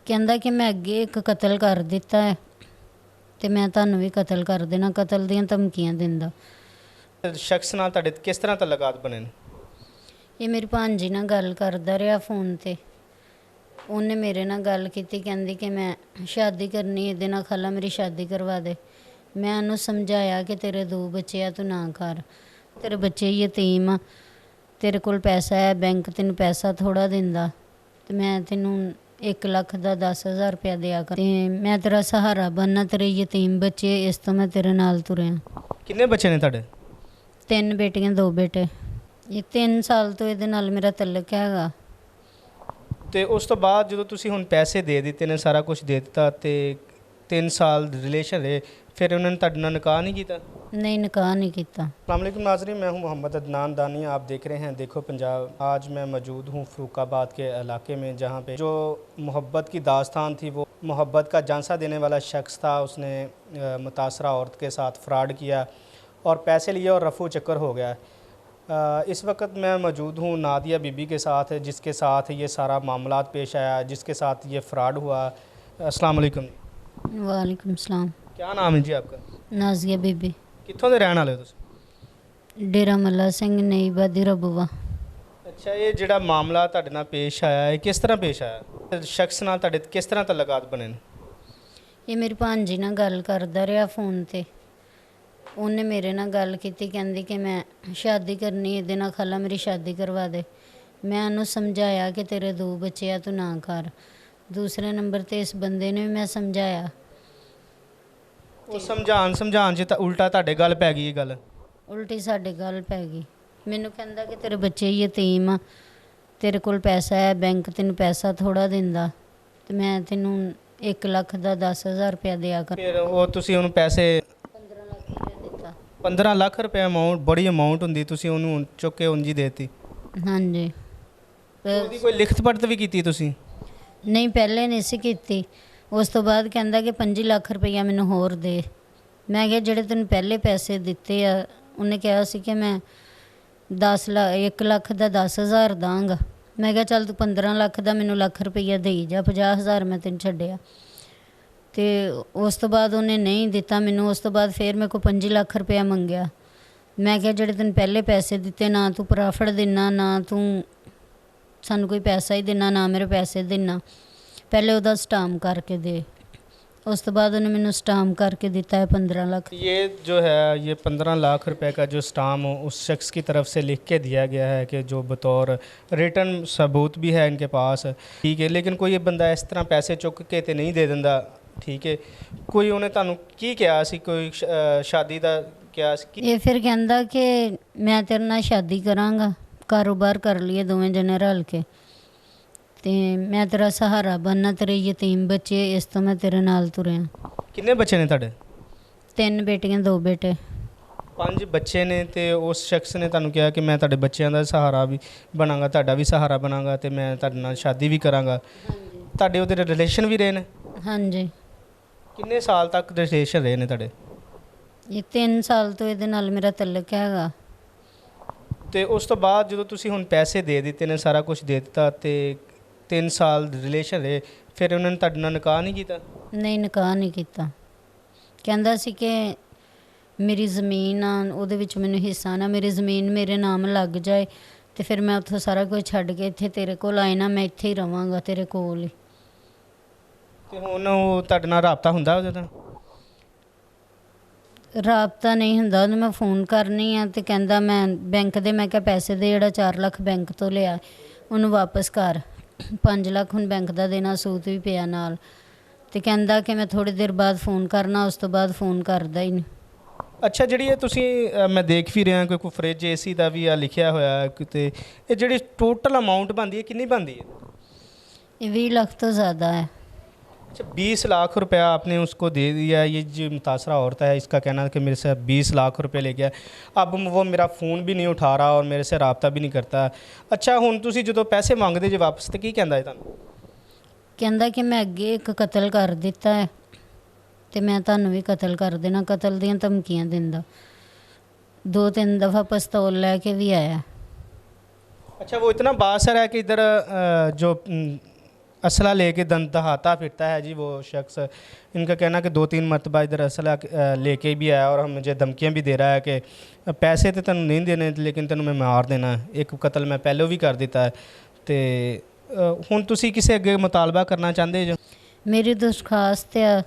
ਕਹਿੰਦਾ ਕਿ ਮੈਂ ਅੱਗੇ ਇੱਕ ਕਤਲ ਕਰ ਦਿੱਤਾ ਹੈ ਤੇ ਮੈਂ ਤੁਹਾਨੂੰ ਵੀ ਕਤਲ ਕਰ ਦੇਣਾ, ਕਤਲ ਦੀਆਂ ਧਮਕੀਆਂ ਦਿੰਦਾ। ਸ਼ਖਸ ਨਾਲ ਤੁਹਾਡੇ ਕਿਸ ਤਰ੍ਹਾਂ ਤਾਲੁਕਾਤ ਬਣੇ ਨੇ? ਇਹ ਮੇਰੀ ਭਾਂਜੀ ਨਾਲ ਗੱਲ ਕਰਦਾ ਰਿਹਾ ਫੋਨ ਤੇ। ਉਹਨੇ ਮੇਰੇ ਨਾਲ ਗੱਲ ਕੀਤੀ, ਕਹਿੰਦੀ ਕਿ ਮੈਂ ਸ਼ਾਦੀ ਕਰਨੀ, ਇਹਦੇ ਨਾਲ ਖਾਲਾ ਮੇਰੀ ਸ਼ਾਦੀ ਕਰਵਾ ਦੇ। ਮੈਂ ਉਹਨੂੰ ਸਮਝਾਇਆ ਕਿ ਤੇਰੇ 2 ਬੱਚੇ ਆ, ਤੂੰ ਨਾ ਕਰ, ਤੇਰੇ ਬੱਚੇ ਯਤੀਮ ਆ, ਤੇਰੇ ਕੋਲ ਪੈਸਾ ਹੈ, ਬੈਂਕ ਤੈਨੂੰ ਪੈਸਾ ਥੋੜ੍ਹਾ ਦਿੰਦਾ, ਤੇ ਮੈਂ ਤੈਨੂੰ 1 ਲੱਖ ਦਾ 10,000 ਰੁਪਇਆ ਦਿਆ ਕਰ, ਤੇ ਮੈਂ ਤੇਰਾ ਸਹਾਰਾ ਬਣਨਾ, ਤੇਰੇ ਯਤੀਮ ਬੱਚੇ, ਇਸ ਤੋਂ ਮੈਂ ਤੇਰੇ ਨਾਲ ਤੁਰਿਆ। ਕਿੰਨੇ ਬੱਚੇ ਨੇ ਤੁਹਾਡੇ? 3 ਬੇਟੀਆਂ 2 ਬੇਟੇ। ਇਹ 3 ਸਾਲ ਤੋਂ ਇਹਦੇ ਨਾਲ ਮੇਰਾ ਤਲਕ ਹੈਗਾ। ਤੇ ਉਸ ਤੋਂ ਬਾਅਦ ਜਦੋਂ ਤੁਸੀਂ ਹੁਣ ਪੈਸੇ ਦੇ ਦਿੱਤੇ ਨੇ, ਸਾਰਾ ਕੁਝ ਦੇ ਦਿੱਤਾ ਤੇ 3 ਸਾਲ रिलेशन रहे, फिर उन्होंने ਤੁਹਾਡੇ ਨਾਲ ਨਿਕਾਹ नहीं किया? नहीं, निकाह नहीं किया। अस्सलामुअलैकुम नाज़रीन, मैं हूं मोहम्मद अदनान दानी, आप देख रहे हैं देखो पंजाब। आज मैं मौजूद हूं फरूखाबाद के इलाके में, जहां पे जो मोहब्बत की दास्तान थी, वो मोहब्बत का झांसा देने वाला शख्स था। उसने मुतासरा औरत के साथ फ्रॉड किया और पैसे लिए और रफू चक्कर हो गया। इस वक्त मैं मौजूद हूँ नादिया बीबी के साथ, जिसके साथ ये सारा मामला पेश आया, जिसके साथ ये फ्रॉड हुआ। अस्सलाम वालेकुम। वालेकुम सलाम। क्या नाम है जी आपका? नाजिया बीबी। कित्थों दे रहने वाले हो तुसीं? डेरा मल्ला सिंह नई बादी रबूआ। अच्छा, ये ਜਿਹੜਾ ਮਾਮਲਾ ਤੁਹਾਡੇ ਨਾਲ ਪੇਸ਼ ਆਇਆ ਹੈ, ਕਿਸ ਤਰ੍ਹਾਂ ਪੇਸ਼ ਆਇਆ? ਸ਼ਖਸ ਨਾਲ ਤੁਹਾਡੇ ਕਿਸ ਤਰ੍ਹਾਂ ਤਾਲੁਕਾਤ ਬਣੇ ਨੇ? ਇਹ ਮੇਰੀ ਭਾਂਜੀ ਨਾਲ ਗੱਲ ਕਰਦਾ ਰਿਹਾ ਫੋਨ ਤੇ। ਉਹਨੇ ਮੇਰੇ ਨਾਲ ਗੱਲ ਕੀਤੀ, ਕਹਿੰਦੀ ਕਿ ਮੈਂ ਸ਼ਾਦੀ ਕਰਨੀ, ਇਹਦੇ ਨਾਲ ਖਾਲਾ ਮੇਰੀ ਸ਼ਾਦੀ ਕਰਵਾ ਦੇ। ਮੈਂ ਉਹਨੂੰ ਸਮਝਾਇਆ ਕਿ ਤੇਰੇ 2 ਬੱਚੇ ਆ, ਤੂੰ ਨਾ ਕਰ। ਦੂਸਰੇ ਨੰਬਰ ਤੇ ਇਸ ਬੰਦੇ ਨੇ ਵੀ ਮੈਂ ਸਮਝਾਇਆ। ਉਹ ਸਮਝਾਉਣ 'ਚ ਤਾਂ ਉਲਟਾ ਤੁਹਾਡੇ ਗੱਲ ਪੈ ਗਈ ਇਹ ਗੱਲ। ਉਲਟੀ ਸਾਡੇ ਗੱਲ ਪੈ ਗਈ। ਮੈਨੂੰ ਕਹਿੰਦਾ ਕਿ ਤੇਰੇ ਬੱਚੇ ਯਤੀਮ ਆ, ਤੇਰੇ ਕੋਲ ਪੈਸਾ ਹੈ, ਬੈਂਕ ਤੈਨੂੰ ਪੈਸਾ ਥੋੜ੍ਹਾ ਦਿੰਦਾ, ਤੇ ਮੈਂ ਤੈਨੂੰ 1 ਲੱਖ ਦਾ 10,000 ਰੁਪਇਆ ਦਿਆ ਕਰ। ਫਿਰ ਉਹ ਤੁਸੀਂ ਉਹਨੂੰ ਪੈਸੇ 15 ਲੱਖ ਰੁਪਇਆ ਦਿੱਤਾ। 15 ਲੱਖ ਰੁਪਏ ਅਮਾਊਂਟ ਬੜੀ ਅਮਾਊਂਟ ਹੁੰਦੀ, ਤੁਸੀਂ ਉਹਨੂੰ ਚੁੱਕ ਕੇ ਉਂਝ ਹੀ ਦੇਤੀ? ਹਾਂਜੀ। ਉਹਦੀ ਕੋਈ ਲਿਖਤ ਪੜਤ ਵੀ ਕੀਤੀ ਤੁਸੀਂ? ਨਹੀਂ, ਪਹਿਲੇ ਨਹੀਂ ਸੀ ਕੀਤੀ। ਉਸ ਤੋਂ ਬਾਅਦ ਕਹਿੰਦਾ ਕਿ 5 ਲੱਖ ਰੁਪਈਆ ਮੈਨੂੰ ਹੋਰ ਦੇ। ਮੈਂ ਕਿਹਾ ਜਿਹੜੇ ਤੈਨੂੰ ਪਹਿਲੇ ਪੈਸੇ ਦਿੱਤੇ ਆ, ਉਹਨੇ ਕਿਹਾ ਸੀ ਕਿ ਮੈਂ 1 ਲੱਖ ਦਾ 10,000 ਦਾਂਗਾ। ਮੈਂ ਕਿਹਾ ਚੱਲ ਤੂੰ 15 ਲੱਖ ਦਾ ਮੈਨੂੰ ਲੱਖ ਰੁਪਈਆ ਦੇਈ ਜਾ, 50,000 ਮੈਂ ਤੈਨੂੰ ਛੱਡਿਆ। ਤੇ ਉਸ ਤੋਂ ਬਾਅਦ ਉਹਨੇ ਨਹੀਂ ਦਿੱਤਾ ਮੈਨੂੰ। ਉਸ ਤੋਂ ਬਾਅਦ ਫਿਰ ਮੇਰੇ ਕੋਲ 5 ਲੱਖ ਰੁਪਇਆ ਮੰਗਿਆ। ਮੈਂ ਕਿਹਾ ਜਿਹੜੇ ਤੈਨੂੰ ਪਹਿਲੇ ਪੈਸੇ ਦਿੱਤੇ, ਨਾ ਤੂੰ ਪ੍ਰਾਫਿਟ ਦਿੰਨਾ, ਨਾ ਤੂੰ ਸਾਨੂੰ ਕੋਈ ਪੈਸਾ ਹੀ ਦੇਣਾ, ਨਾ ਮੇਰੇ ਪੈਸੇ ਦੇਣਾ, ਪਹਿਲੇ ਉਹਦਾ ਸਟਾਮ ਕਰਕੇ ਦੇ। उस तो बाद उन्होंने मैंने स्टाम करके देता है 15 लाख। ये जो है ये 15 लाख रुपए का जो स्टाम उस शख्स की तरफ से लिख के दिया गया है कि जो बतौर रिटर्न सबूत भी है इनके पास, ठीक है। लेकिन कोई बंदा इस तरह पैसे चुक के तो नहीं दे दिंदा, ठीक है। कोई उन्हें तुहानू की कहा सी, कोई शादी का क्या सी? ये फिर कहंदा कि मैं तेरे नाल शादी करांगा, कारोबार कर लिए दोवें जने रल के, ਤੇ ਮੈਂ ਤੇਰਾ ਸਹਾਰਾ ਬਣਨਾ, ਤੇਰੇ ਯਤੀਮ ਬੱਚੇ, ਇਸ ਤੋਂ ਮੈਂ ਤੇਰੇ ਨਾਲ ਤੁਰਿਆ। ਕਿੰਨੇ ਬੱਚੇ ਨੇ ਤੁਹਾਡੇ? 3 ਬੇਟੀਆਂ 2 ਬੇਟੇ। 5 ਬੱਚੇ ਨੇ। ਤੇ ਉਸ ਸ਼ਖਸ ਨੇ ਤੁਹਾਨੂੰ ਕਿਹਾ ਕਿ ਮੈਂ ਤੁਹਾਡੇ ਬੱਚਿਆਂ ਦਾ ਸਹਾਰਾ ਵੀ ਬਣਾਂਗਾ, ਤੁਹਾਡਾ ਵੀ ਸਹਾਰਾ ਬਣਾਂਗਾ, ਤੇ ਮੈਂ ਤੁਹਾਡੇ ਨਾਲ ਸ਼ਾਦੀ ਵੀ ਕਰਾਂਗਾ। ਤੁਹਾਡੇ ਉਹਦੇ ਰਿਲੇਸ਼ਨ ਵੀ ਰਹੇ ਨੇ? ਹਾਂਜੀ। ਕਿੰਨੇ ਸਾਲ ਤੱਕ ਰਿਲੇਸ਼ਨ ਰਹੇ ਨੇ ਤੁਹਾਡੇ? ਇਹ 3 ਸਾਲ ਤੋਂ ਇਹਦੇ ਨਾਲ ਮੇਰਾ ਤਲਕ ਹੈਗਾ। ਤੇ ਉਸ ਤੋਂ ਬਾਅਦ ਜਦੋਂ ਤੁਸੀਂ ਹੁਣ ਪੈਸੇ ਦੇ ਦਿੱਤੇ ਨੇ, ਸਾਰਾ ਕੁਝ ਦੇ ਦਿੱਤਾ, ਤੇ 3 ਸਾਲ ਰਿਲੇਸ਼ਨ ਰਹੇ, ਫਿਰ ਉਹਨਾਂ ਨੇ ਤੁਹਾਡੇ ਨਾਲ ਨਿਕਾਹ ਨਹੀਂ ਕੀਤਾ? ਨਹੀਂ, ਨਿਕਾਹ ਨਹੀਂ ਕੀਤਾ। ਕਹਿੰਦਾ ਸੀ ਕਿ ਮੇਰੀ ਜ਼ਮੀਨ ਆ, ਉਹਦੇ ਵਿੱਚ ਮੈਨੂੰ ਹਿੱਸਾ ਨਾ, ਮੇਰੀ ਜ਼ਮੀਨ ਮੇਰੇ ਨਾਮ ਲੱਗ ਜਾਏ, ਤੇ ਫਿਰ ਮੈਂ ਉੱਥੋਂ ਸਾਰਾ ਕੁਝ ਛੱਡ ਕੇ ਇੱਥੇ ਤੇਰੇ ਕੋਲ ਆਏ ਨਾ, ਮੈਂ ਇੱਥੇ ਹੀ ਰਵਾਂਗਾ ਤੇਰੇ ਕੋਲ ਹੀ। ਤੇ ਹੁਣ ਉਹ ਤੁਹਾਡੇ ਨਾਲ ਰਾਬਤਾ ਹੁੰਦਾ ਉਹਦੇ ਨਾਲ? ਰਾਬਤਾ ਨਹੀਂ ਹੁੰਦਾ। ਉਹਨੂੰ ਮੈਂ ਫੋਨ ਕਰਨੀ ਆ ਤੇ ਕਹਿੰਦਾ ਮੈਂ ਬੈਂਕ ਦੇ, ਮੈਂ ਕਿਹਾ ਪੈਸੇ ਦੇ, ਜਿਹੜਾ 4 ਲੱਖ ਬੈਂਕ ਤੋਂ ਲਿਆ ਉਹਨੂੰ ਵਾਪਸ ਕਰ। 5 ਲੱਖ ਹੁਣ ਬੈਂਕ ਦਾ ਦੇਣਾ, ਸੂਤ ਵੀ ਪਿਆ ਨਾਲ। ਤੇ ਕਹਿੰਦਾ ਕਿ ਮੈਂ ਥੋੜ੍ਹੀ ਦੇਰ ਬਾਅਦ ਫੋਨ ਕਰਨਾ। ਉਸ ਤੋਂ ਬਾਅਦ ਫੋਨ ਕਰਦਾ ਹੀ ਨਹੀਂ। ਅੱਛਾ, ਜਿਹੜੀ ਇਹ ਤੁਸੀਂ ਮੈਂ ਦੇਖ ਵੀ ਰਿਹਾ ਕੋਈ ਫਰਿੱਜ AC ਦਾ ਵੀ ਆ ਲਿਖਿਆ ਹੋਇਆ ਕਿਤੇ, ਇਹ ਜਿਹੜੀ ਟੋਟਲ ਅਮਾਊਂਟ ਬਣਦੀ ਹੈ ਕਿੰਨੀ ਬਣਦੀ है? ये 20 लाख तो ज़्यादा है। अच्छा, 20 लाख रुपया आपने उसको दे दिया। ये जो मुतासरा औरत है, इसका कहना है कि मेरे से 20 लाख रुपये ले गया, अब वो मेरा फ़ोन भी नहीं उठा रहा और मेरे से रबता भी नहीं करता। अच्छा, हुण तुसीं जदों पैसे मंगदे जे वापस, तो की कहंदा है तुहानूं? ਕਹਿੰਦਾ ਕਿ ਮੈਂ ਅੱਗੇ ਇੱਕ ਕਤਲ ਕਰ ਦਿੱਤਾ ਹੈ ਤੇ ਮੈਂ ਤੁਹਾਨੂੰ ਵੀ ਕਤਲ ਕਰ ਦੇਣਾ, ਕਤਲ ਦੀਆਂ ਧਮਕੀਆਂ ਦਿੰਦਾ। 2-3 ਦफ़ा ਪਿਸਤੌਲ ਲੈ ਕੇ ਵੀ ਆਇਆ। अच्छा, वो इतना बासर है कि इधर जो असला लेके दहाता फिरता है जी वो शख्स। इनका कहना कि 2-3 मरतबा इधर असला लेके भी आया और हम मुझे धमकियां भी दे रहा है कि पैसे तो तेन नहीं देने लेकिन तेन मैं मार देना, एक कत्ल मैं पहले भी कर दिता है। तो हुण तुसी किसे अगे मुतालबा करना चाहते जो? मेरी दरखास्त है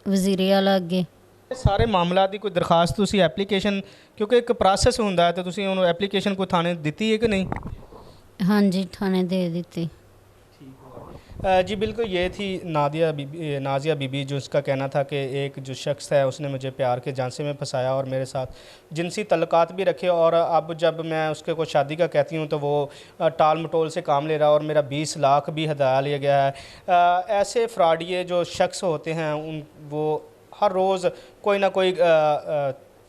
वजीरे आला अगे। सारे मामला की कोई दरखास्त तुसी एप्लीकेशन, क्योंकि एक प्रोसैस होंदा है, तो तुसी उन्होंने एप्लीकेशन कोई थाने दी है कि नहीं? हाँ जी, थाने दे दी। जी बिल्कुल, ये थी नाजिया बीबी, जो उसका कहना था कि एक जो शख्स है उसने मुझे प्यार के झांसे में फंसाया और मेरे साथ जिनसी तल्लुकात भी रखे, और अब जब मैं उसके को शादी का कहती हूँ तो वो टाल मटोल से काम ले रहा है और मेरा 20 लाख भी हदाया लिया गया है। ऐसे फ्रॉडिये जो शख्स होते हैं उन वो हर रोज़ कोई ना कोई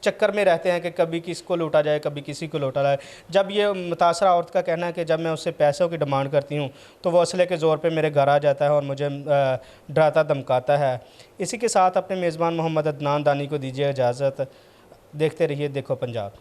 चक्कर में रहते हैं कि कभी किसको लूटा जाए, कभी किसी को लूटा जाए। जब ये मुतासरा औरत का कहना है कि जब मैं उससे पैसों की डिमांड करती हूँ तो वो असले के ज़ोर पे मेरे घर आ जाता है और मुझे डराता धमकाता है। इसी के साथ अपने मेज़बान मोहम्मद अदनान दानी को दीजिए इजाज़त। देखते रहिए देखो पंजाब।